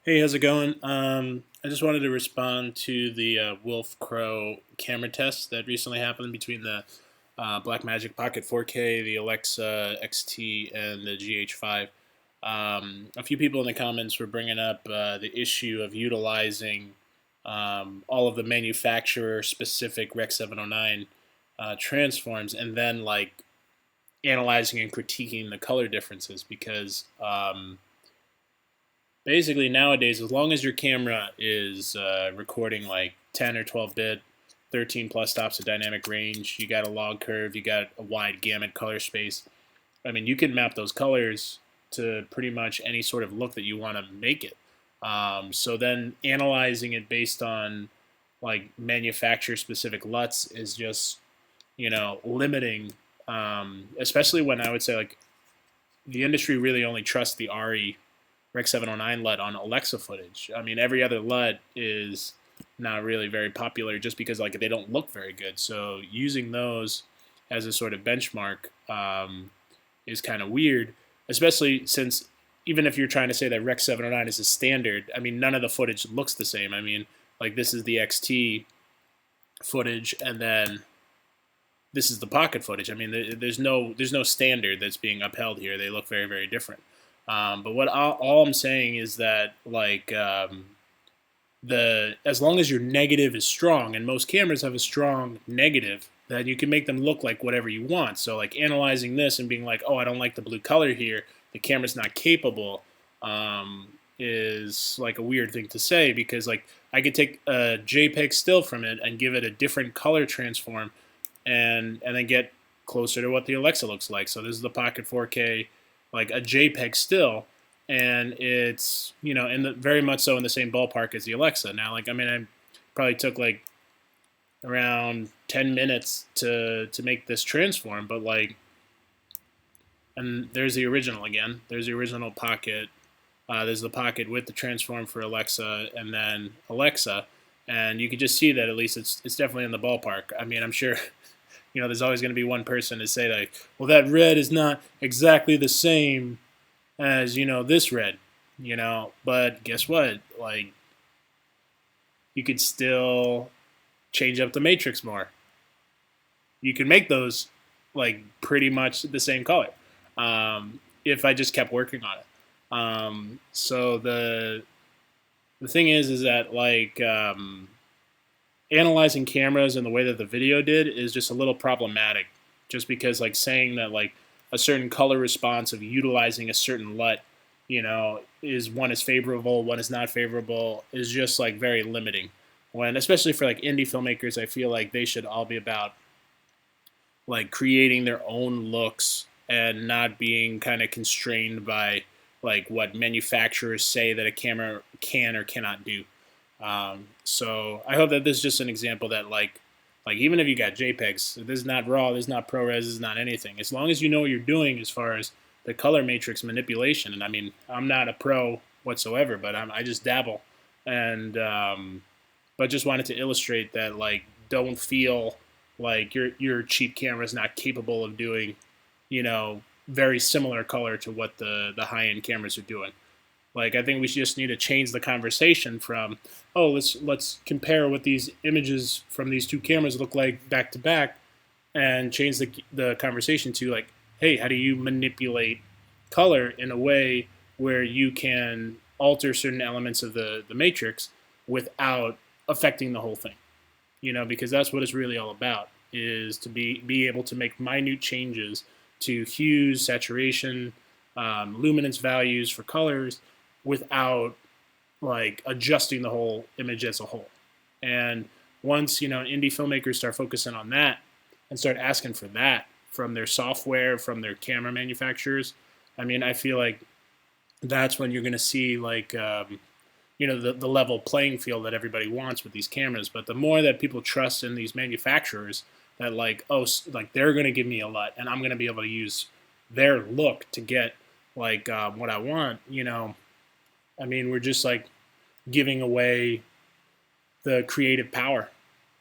Hey, how's it going? I just wanted to respond to the wolfcrow camera test that recently happened between the Blackmagic Pocket 4K, the Alexa XT, and the GH5. A few people in the comments were bringing up the issue of utilizing all of the manufacturer-specific Rec 709 transforms, and then like analyzing and critiquing the color differences because. Basically nowadays, as long as your camera is recording like 10 or 12 bit, 13 plus stops of dynamic range, you got a log curve, you got a wide gamut color space. I mean, you can map those colors to pretty much any sort of look that you want to make it. So then analyzing it based on like manufacturer specific LUTs is just, limiting, especially when I would say like the industry really only trusts the Arri Rec 709 LUT on Alexa footage. I mean, every other LUT is not really very popular just because like they don't look very good. So using those as a sort of benchmark is kind of weird, especially since even if you're trying to say that Rec 709 is a standard, I mean, none of the footage looks the same. I mean, like this is the XT footage, and then this is the pocket footage. I mean, there's no standard that's being upheld here. They look very very different. But what all I'm saying is that like the as long as your negative is strong, and most cameras have a strong negative, then you can make them look like whatever you want. So like analyzing this and being like, oh, I don't like the blue color here, the camera's not capable, is like a weird thing to say because like I could take a JPEG still from it and give it a different color transform, and then get closer to what the Alexa looks like. So this is the Pocket 4K, like a JPEG still, and it's in the very much so in the same ballpark as the Alexa. Now, like I mean, I probably took like around 10 minutes to make this transform, but like, and there's the original again. There's the original Pocket. There's the Pocket with the transform for Alexa, and then Alexa, and you could just see that at least it's definitely in the ballpark. I mean, I'm sure there's always going to be one person to say like, well, that red is not exactly the same as this red, But guess what? Like, you could still change up the matrix more. You can make those like pretty much the same color if I just kept working on it. So the thing is that like analyzing cameras and the way that the video did is just a little problematic, just because like saying that like a certain color response of utilizing a certain LUT, is one is favorable, one is not favorable, is just like very limiting. When especially for like indie filmmakers, I feel like they should all be about like creating their own looks and not being kind of constrained by like what manufacturers say that a camera can or cannot do. So I hope that this is just an example that like even if you got JPEGs, this is not raw, this is not ProRes, this is not anything. As long as you know what you're doing as far as the color matrix manipulation, and I mean I'm not a pro whatsoever, but I just dabble, and but just wanted to illustrate that like don't feel like your cheap camera is not capable of doing, very similar color to what the high end cameras are doing. Like I think we just need to change the conversation from, oh, let's compare what these images from these two cameras look like back to back, and change the conversation to like, hey, how do you manipulate color in a way where you can alter certain elements of the matrix without affecting the whole thing? Because that's what it's really all about, is to be able to make minute changes to hues, saturation, luminance values for colors without like adjusting the whole image as a whole. And once indie filmmakers start focusing on that and start asking for that from their software, from their camera manufacturers, I mean, I feel like that's when you're going to see like the level playing field that everybody wants with these cameras. But the more that people trust in these manufacturers, that like, oh, like they're going to give me a LUT and I'm going to be able to use their look to get like what I want, I mean, we're just like giving away the creative power